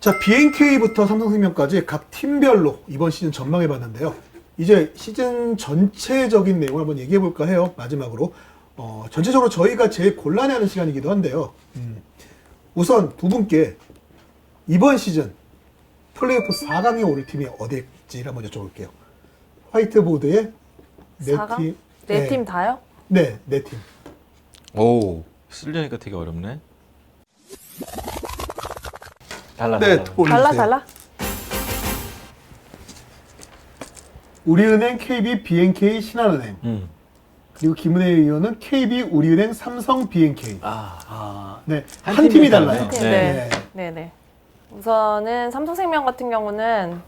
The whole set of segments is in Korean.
자, BNK부터 삼성생명까지 각 팀별로 이번 시즌 전망해봤는데요. 이제 시즌 전체적인 내용을 한번 얘기해볼까 해요. 마지막으로. 전체적으로 저희가 제일 곤란해하는 시간이기도 한데요. 우선 두 분께 이번 시즌 플레이오프 4강에 오를 팀이 어딜지 한번 여쭤볼게요. 화이트보드에 네 4강? 팀. 네 팀 다요? 네, 네 팀. 오, 쓰려니까 되게 어렵네. 달라. 네, 달라 달라? 우리은행, KB, BNK, 신한은행. 그리고 김은혜 의원은 KB, 우리은행, 삼성, BNK. 네, 한 팀이 달라요. 한 팀, 네. 네네. 우선은 삼성생명 같은 경우는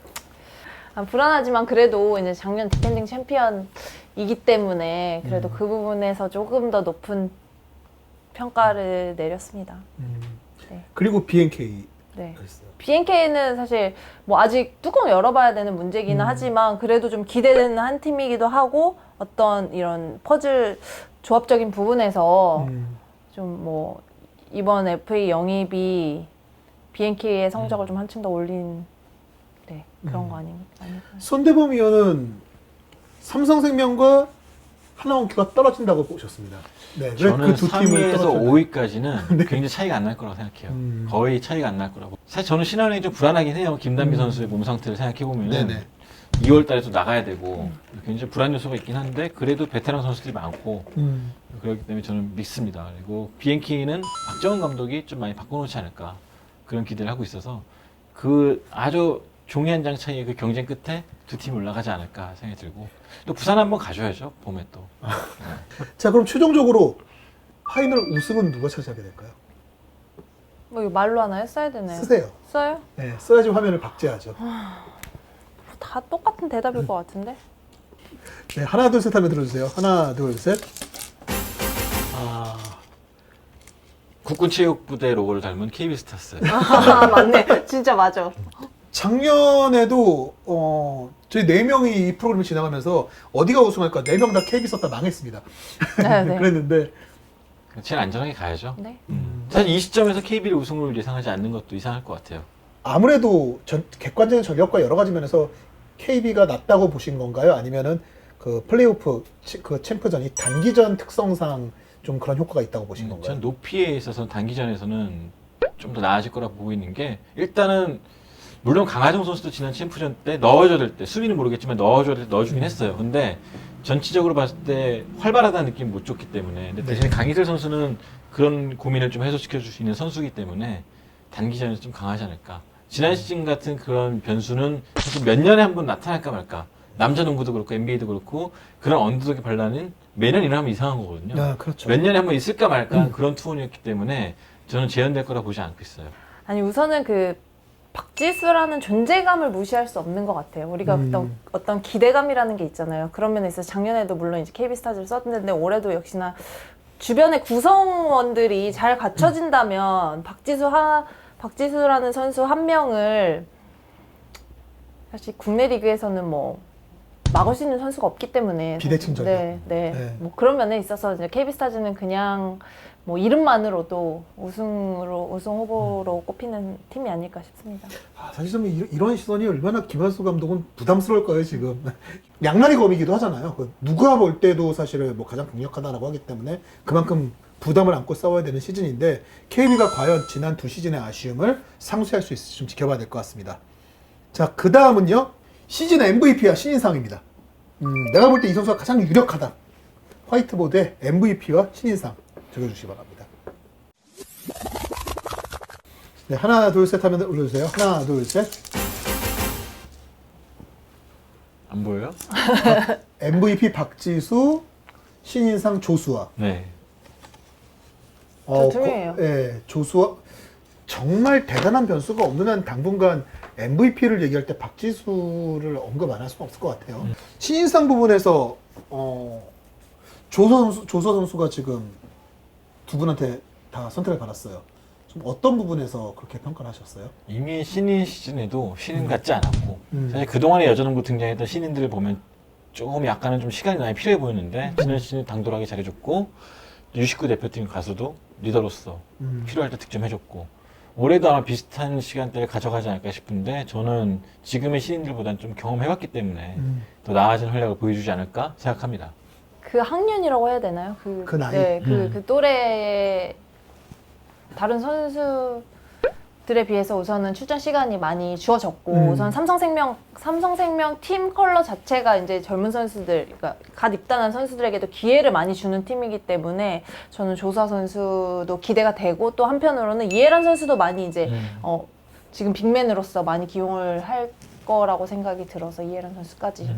불안하지만 그래도 이제 작년 디펜딩 챔피언이기 때문에 그래도 그 부분에서 조금 더 높은 평가를 내렸습니다. 네. 그리고 BNK. 네. 있어요. BNK는 사실 뭐 아직 뚜껑 열어봐야 되는 문제기는 하지만 그래도 좀 기대되는 한 팀이기도 하고 어떤 이런 퍼즐 조합적인 부분에서 좀 뭐 이번 FA 영입이 BNK의 성적을 좀 한층 더 올린 네, 그런 거 아닌가요? 손대범 의원은 삼성생명과 하나원큐가 떨어진다고 보셨습니다. 네, 왜 저는 그 두 팀을 3위에서 떨어졌나요? 5위까지는 굉장히 차이가 안 날 거라고 생각해요. 거의 차이가 안 날 거라고. 사실 저는 신한은행이 좀 불안하긴 해요. 김단비 선수의 몸 상태를 생각해보면 네네. 2월 달에 또 나가야 되고 굉장히 불안 요소가 있긴 한데 그래도 베테랑 선수들이 많고 그렇기 때문에 저는 믿습니다. 그리고 BNK는 박정은 감독이 좀 많이 바꿔놓지 않을까 그런 기대를 하고 있어서 그 아주 종이 한 장 차이의 그 경쟁 끝에 두 팀이 올라가지 않을까 생각이 들고 또 부산 한번 가줘야죠. 봄에 또. 자, 그럼 최종적으로 파이널 우승은 누가 차지하게 될까요? 뭐 이거 말로 하나요? 써야 되나요? 쓰세요. 써요? 네, 써야지 화면을 박제하죠. 다 똑같은 대답일 것 같은데? 네, 하나, 둘, 셋 하면 들어주세요. 하나, 둘, 셋. 국군체육부대 로고를 닮은 KB스타스. 아 맞네. 진짜 맞아. 작년에도 저희 4명이 이 프로그램을 진행하면서 어디가 우승할까 4명 다 KB 썼다 망했습니다. 네, 네. 그랬는데 제일 안전하게 가야죠. 네. 사실 이 시점에서 KB를 우승을 예상하지 않는 것도 이상할 것 같아요. 아무래도 객관적인 전력과 여러 가지 면에서 KB가 낫다고 보신 건가요? 아니면은 그 플레이오프 그 챔프전이 단기전 특성상 좀 그런 효과가 있다고 보신 건가요? 전 높이에 있어서 단기전에서는 좀 더 나아질 거라고 보고 있는 게 일단은 물론 강하정 선수도 지난 챔프전 때 넣어줘야 될 때 수비는 모르겠지만 넣어줘야 될 때 넣어주긴 했어요. 근데 전체적으로 봤을 때 활발하다는 느낌 못 줬기 때문에 근데 대신에 강희슬 선수는 그런 고민을 좀 해소시켜 줄 수 있는 선수이기 때문에 단기전에서 좀 강하지 않을까. 지난 시즌 같은 그런 변수는 사실 몇 년에 한 번 나타날까 말까. 남자 농구도 그렇고 NBA도 그렇고 그런 언더독의 반란은 매년 일어나면 이상한 거거든요. 아, 그렇죠. 몇 년에 한 번 있을까 말까 그런 투혼이었기 때문에 저는 재현될 거라 보지 않고 있어요. 아니 우선은 그 박지수라는 존재감을 무시할 수 없는 것 같아요. 우리가 어떤 기대감이라는 게 있잖아요. 그런 면에 있어서 작년에도 물론 이제 KB스타즈를 썼는데 올해도 역시나 주변의 구성원들이 잘 갖춰진다면 박지수라는 선수 한 명을 사실 국내 리그에서는 뭐 막을 수 있는 선수가 없기 때문에 비대칭 전력. 네. 뭐 그런 면에 있어서 이제 KB스타즈는 그냥 뭐 이름만으로도 우승 후보로 꼽히는 팀이 아닐까 싶습니다. 사실 좀 이런 시선이 얼마나 김한수 감독은 부담스러울까요, 지금. 양날의 검이기도 하잖아요. 누가 볼 때도 사실은 뭐 가장 강력하다라고 하기 때문에 그만큼 부담을 안고 싸워야 되는 시즌인데 KB가 과연 지난 두 시즌의 아쉬움을 상쇄할 수 있을지 좀 지켜봐야 될 것 같습니다. 자, 그 다음은요. 시즌 MVP와 신인상입니다. 내가 볼 때 이 선수가 가장 유력하다. 화이트보드에 MVP와 신인상 적어주시기 바랍니다. 네, 하나, 둘, 셋 하면 올려주세요. 하나, 둘, 셋. 안 보여요? MVP 박지수, 신인상 조수아. 네. 저 두 명이에요. 네, 조수아. 정말 대단한 변수가 없는 한 당분간 MVP를 얘기할 때 박지수를 언급 안 할 수는 없을 것 같아요. 신인상 부분에서 조서 선수가 지금 두 분한테 다 선택을 받았어요. 좀 어떤 부분에서 그렇게 평가를 하셨어요? 이미 신인 시즌에도 신인 같지 않았고 사실 그동안의 여자농구 등장했던 신인들을 보면 조금 약간은 좀 시간이 많이 필요해 보였는데 지난 시즌에 당돌하게 잘해줬고 U19 대표팀 가수도 리더로서 필요할 때 득점해줬고 올해도 아마 비슷한 시간대를 가져가지 않을까 싶은데 저는 지금의 신인들보다는 좀 경험해봤기 때문에 더 나아진 활약을 보여주지 않을까 생각합니다. 그 학년이라고 해야 되나요? 그 나이? 네, 그 또래의 다른 선수들에 비해서 우선은 출전 시간이 많이 주어졌고 우선 삼성생명 팀 컬러 자체가 이제 젊은 선수들, 그러니까 갓 입단한 선수들에게도 기회를 많이 주는 팀이기 때문에 저는 조수아 선수도 기대가 되고 또 한편으로는 이해란 선수도 많이 이제 지금 빅맨으로서 많이 기용을 할 거라고 생각이 들어서 이해란 선수까지.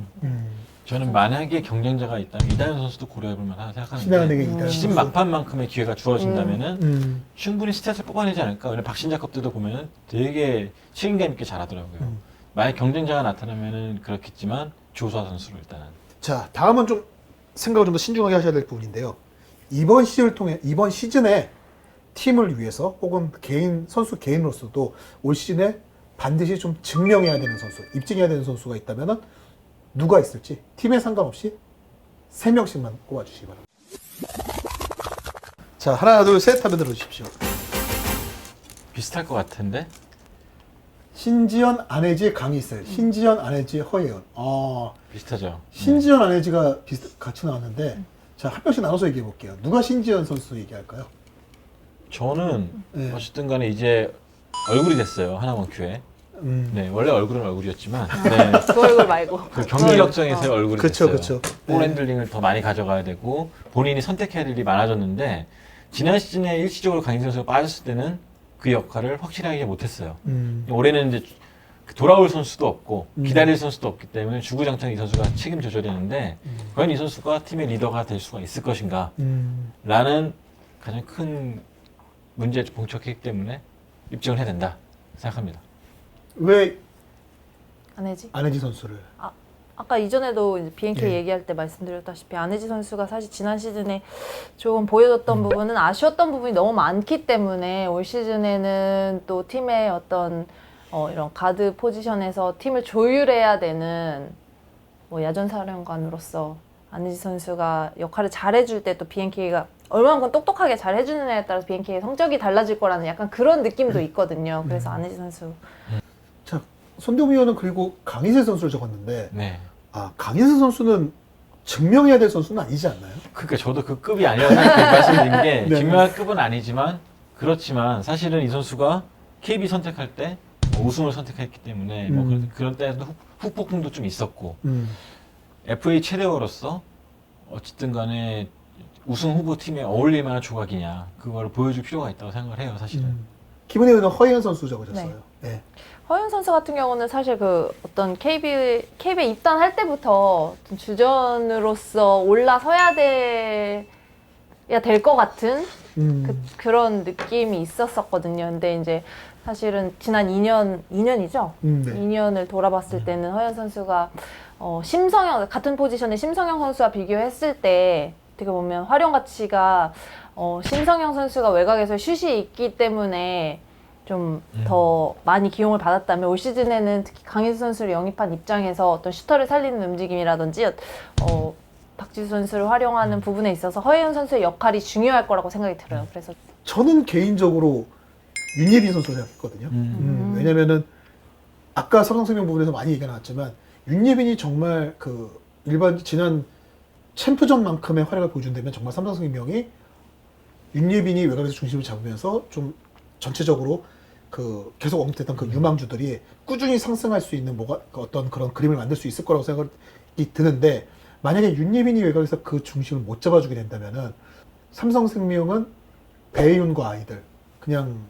저는 만약에 경쟁자가 있다면 이다현 선수도 고려해볼 만하다 생각하는데 신한은행의 이다현 시즌 선수. 막판만큼의 기회가 주어진다면은 충분히 스탯을 뽑아내지 않을까. 왜냐면 박신자컵 때도 보면은 되게 책임감 있게 잘하더라고요. 만약 경쟁자가 나타나면은 그렇겠지만 조수아 선수를 일단은. 자, 다음은 좀 생각을 좀 더 신중하게 하셔야 될 부분인데요. 이번 시즌에 팀을 위해서 혹은 선수 개인으로서도 올 시즌에 반드시 좀 증명해야 되는 선수, 입증해야 되는 선수가 있다면은 누가 있을지 팀에 상관없이 3명씩만 꼽아주시기 바랍니다. 자, 하나, 둘, 셋 하면 들어주십시오. 비슷할 것 같은데? 신지연, 안혜지, 강희슬. 신지연, 안혜지, 허예은. 비슷하죠. 신지연, 안혜지가 같이 나왔는데 자, 한 명씩 나눠서 얘기해 볼게요. 누가 신지연 선수 얘기할까요? 저는 네. 어쨌든 간에 이제 얼굴이 됐어요. 하나원큐에. 네, 원래 얼굴은 얼굴이었지만 네, 그 얼굴 말고. 그 경기 격정에서의 얼굴이 그쵸, 됐어요. 그쵸. 볼 네. 핸들링을 더 많이 가져가야 되고 본인이 선택해야 될 일이 많아졌는데 지난 시즌에 일시적으로 강인 선수가 빠졌을 때는 그 역할을 확실하게 못했어요. 올해는 이제 돌아올 선수도 없고 기다릴 선수도 없기 때문에 주구장창 이 선수가 책임져줘야 되는데 과연 이 선수가 팀의 리더가 될 수가 있을 것인가 라는 가장 큰 문제에 봉착했기 때문에 입증을 해야 된다 생각합니다. 왜 안혜지? 안혜지 선수를? 아까 이전에도 이제 BNK 예. 얘기할 때 말씀드렸다시피 안혜지 선수가 사실 지난 시즌에 조금 보여줬던 부분은 아쉬웠던 부분이 너무 많기 때문에 올 시즌에는 또 팀의 어떤 이런 가드 포지션에서 팀을 조율해야 되는 뭐 야전사령관으로서 안혜지 선수가 역할을 잘해줄 때 또 BNK가 얼마만큼 똑똑하게 잘해주느냐에 따라서 BNK의 성적이 달라질 거라는 약간 그런 느낌도 있거든요. 그래서 안혜지 선수. 자, 손대범 위원은 그리고 강희슬 선수를 적었는데 네. 강희슬 선수는 증명해야 될 선수는 아니지 않나요? 그러니까 저도 그 급이 아니라고 말씀드린 게 네. 증명할 급은 아니지만 그렇지만 사실은 이 선수가 KB 선택할 때 우승을 선택했기 때문에 뭐 그런 때에도 후폭풍도 좀 있었고 FA 최대어로서 어쨌든 간에 우승 후보 팀에 어울릴 만한 조각이냐 그걸 보여줄 필요가 있다고 생각을 해요 사실은. 기분에 의는 허예은 선수 적으셨어요. 네. 허윤 선수 같은 경우는 사실 그 어떤 KB에 입단할 때부터 주전으로서 올라서야 될 것 같은 그런 느낌이 있었었거든요. 근데 이제 사실은 지난 2년이죠? 네. 2년을 돌아봤을 때는 허연 선수가 같은 포지션의 심성영 선수와 비교했을 때 어떻게 보면 활용 가치가 심성영 선수가 외곽에서 슛이 있기 때문에 좀 더 많이 기용을 받았다면 올 시즌에는 특히 강희수 선수를 영입한 입장에서 어떤 슈터를 살리는 움직임이라든지 박지수 선수를 활용하는 부분에 있어서 허예은 선수의 역할이 중요할 거라고 생각이 들어요. 그래서 저는 개인적으로 윤예빈 선수를 생각했거든요. 왜냐면은 아까 삼성생명 부분에서 많이 얘기가 나왔지만 윤예빈이 정말 그 지난 챔프전만큼의 활약을 보여준다면 정말 삼성생명이 윤예빈이 외곽에서 중심을 잡으면서 좀 전체적으로 그 계속 언급됐던 그 유망주들이 꾸준히 상승할 수 있는 어떤 그런 그림을 만들 수 있을 거라고 생각이 드는데 만약에 윤예빈이 외곽에서 그 중심을 못 잡아주게 된다면은 삼성생명은 배윤과 아이들 그냥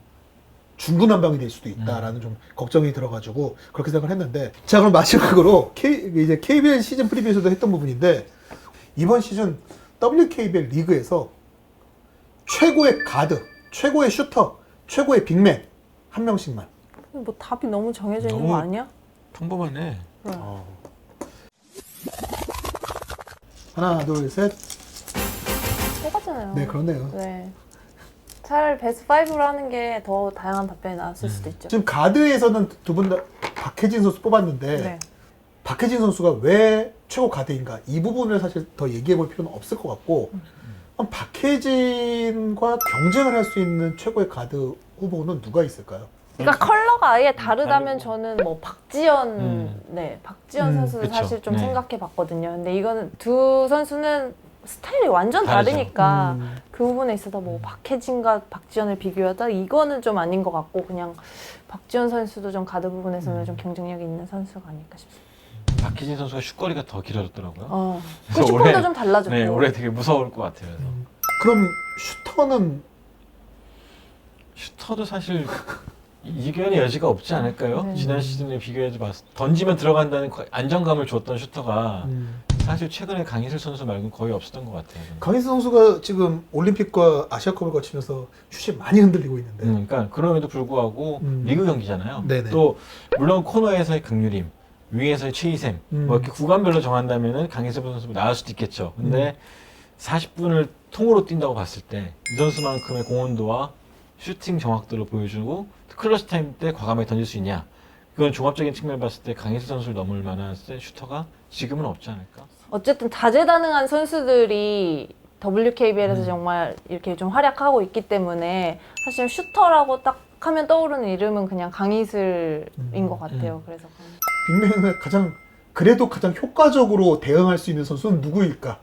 중구난방이 될 수도 있다라는 좀 걱정이 들어가지고 그렇게 생각을 했는데 자 그럼 마지막으로 이제 KBL 시즌 프리뷰에서도 했던 부분인데 이번 시즌 WKBL 리그에서 최고의 가드, 최고의 슈터, 최고의 빅맨 한 명씩만. 뭐 답이 너무 정해져 있는 너무- 거 아니야? 평범하네. 하나, 둘, 셋. 똑같잖아요. 네, 그렇네요. 네. 차라리 베스트 5로 하는 게 더 다양한 답변이 나왔을 수도 있죠. 지금 가드에서는 두 분 다 박혜진 선수 뽑았는데 네. 박혜진 선수가 왜 최고 가드인가 이 부분을 사실 더 얘기해 볼 필요는 없을 것 같고 그럼 박혜진과 경쟁을 할 수 있는 최고의 가드 후보는 누가 있을까요? 그러니까 컬러가 아예 다르다면 다르고. 저는 뭐 박지현, 박지현 선수도 그쵸. 사실 좀 네. 생각해봤거든요. 근데 이거는 두 선수는 스타일이 완전 다르죠. 다르니까 그 부분에 있어서 뭐 박혜진과 박지현을 비교하다 이거는 좀 아닌 것 같고 그냥 박지현 선수도 좀 가드 부분에서는 좀 경쟁력이 있는 선수가 아닐까 싶습니다. 박희진 선수가 슛거리가 더 길어졌더라고요. 그 그래서 슈퍼도 올해- 좀 달라졌고. 네, 올해 되게 무서울 것 같아요. 그래서. 그럼 슈터는 슈터도 사실 이견의 여지가 없지 않을까요? 네. 지난 시즌에 비교해서 봤을 때 던지면 들어간다는 안정감을 줬던 슈터가 사실 최근에 강희슬 선수 말고는 거의 없었던 것 같아요. 저는. 강희수 선수가 지금 올림픽과 아시아컵을 거치면서 슛이 많이 흔들리고 있는데 그러니까 그럼에도 불구하고 리그 경기잖아요. 네네. 또 물론 코너에서의 강유림, 윙에서의 최희샘, 뭐 이렇게 구간별로 정한다면은 강희슬 선수 나을 수도 있겠죠. 근데 40분을 통으로 뛴다고 봤을 때 이 선수만큼의 공헌도와 슈팅 정확도를 보여주고 클러치 타임 때 과감하게 던질 수 있냐? 그건 종합적인 측면을 봤을 때 강희슬 선수를 넘을 만한 슈터가 지금은 없지 않을까? 어쨌든 다재다능한 선수들이 WKBL에서 정말 이렇게 좀 활약하고 있기 때문에 사실 슈터라고 딱 하면 떠오르는 이름은 그냥 강희슬인 것 같아요. 그래서 빅맨의 그래도 가장 효과적으로 대응할 수 있는 선수는 누구일까?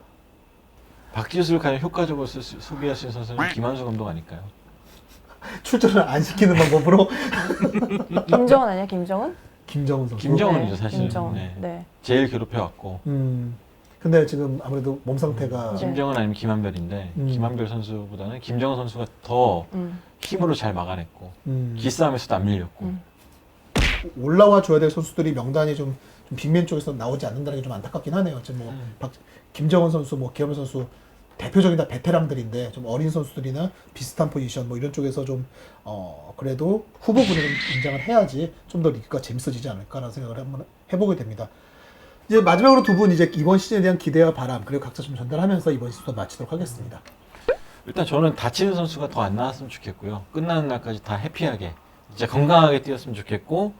박지수를 가장 효과적으로 소비할 수 있는 선수는 김한수 감독 아닐까요? 출전을 안 시키는 방법으로 김정은 아니야? 김정은? 김정은 선수. 김정은이죠, 네, 사실. 김정은. 네. 네. 제일 괴롭혀왔고. 근데 지금 아무래도 몸 상태가 네. 김정은 아니면 김한별인데 김한별 선수보다는 김정은 선수가 더 힘으로 잘 막아냈고 기싸움에서도 안 밀렸고 올라와 줘야 될 선수들이 명단이 좀 빅맨 쪽에서 나오지 않는다는 게 좀 안타깝긴 하네요. 지금 뭐 김정은 선수, 뭐 기현민 선수 대표적인 다 베테랑들인데 좀 어린 선수들이나 비슷한 포지션 뭐 이런 쪽에서 좀 그래도 후보군에 좀 인정을 해야지 좀 더 리그가 재밌어지지 않을까라는 생각을 한번 해보게 됩니다. 이제 마지막으로 두 분 이제 이번 시즌에 대한 기대와 바람 그리고 각자 좀 전달하면서 이번 시즌 마치도록 하겠습니다. 일단 저는 다치는 선수가 더 안 나왔으면 좋겠고요. 끝나는 날까지 다 해피하게 진짜 건강하게 뛰었으면 좋겠고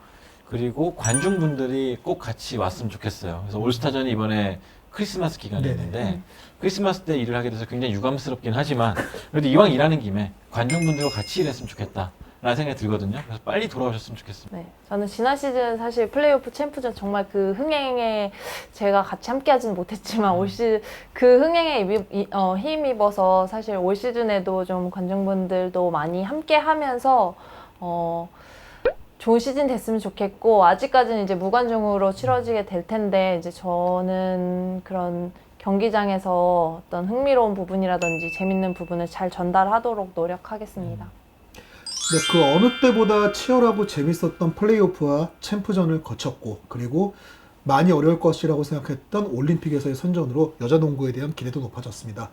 그리고 관중분들이 꼭 같이 왔으면 좋겠어요. 그래서 올스타전이 이번에 크리스마스 기간이었는데 크리스마스 때 일을 하게 돼서 굉장히 유감스럽긴 하지만 그래도 이왕 일하는 김에 관중분들과 같이 일했으면 좋겠다 라는 생각이 들거든요. 그래서 빨리 돌아오셨으면 좋겠습니다. 네, 저는 지난 시즌 사실 플레이오프 챔프전 정말 그 흥행에 제가 같이 함께하지는 못했지만 올 시즌 그 흥행에 힘입어서 사실 올 시즌에도 좀 관중분들도 많이 함께하면서 좋은 시즌 됐으면 좋겠고 아직까지는 이제 무관중으로 치러지게 될 텐데 이제 저는 그런 경기장에서 어떤 흥미로운 부분이라든지 재밌는 부분을 잘 전달하도록 노력하겠습니다. 네, 그 어느 때보다 치열하고 재밌었던 플레이오프와 챔프전을 거쳤고 그리고 많이 어려울 것이라고 생각했던 올림픽에서의 선전으로 여자 농구에 대한 기대도 높아졌습니다.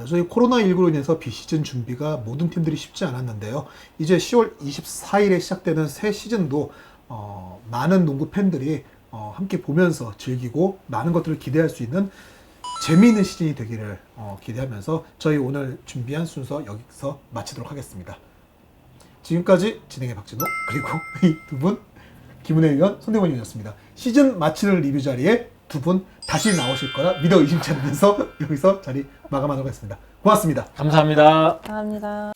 여전히 코로나19로 인해서 비시즌 준비가 모든 팀들이 쉽지 않았는데요. 이제 10월 24일에 시작되는 새 시즌도 많은 농구 팬들이 함께 보면서 즐기고 많은 것들을 기대할 수 있는 재미있는 시즌이 되기를 기대하면서 저희 오늘 준비한 순서 여기서 마치도록 하겠습니다. 지금까지 진행의 박진호 그리고 이 두 분 김은혜 위원, 손대원 위원이었습니다. 시즌 마치는 리뷰 자리에 두 분 다시 나오실 거라 믿어 의심치 않으면서 여기서 자리 마감하도록 하겠습니다. 고맙습니다. 감사합니다. 감사합니다.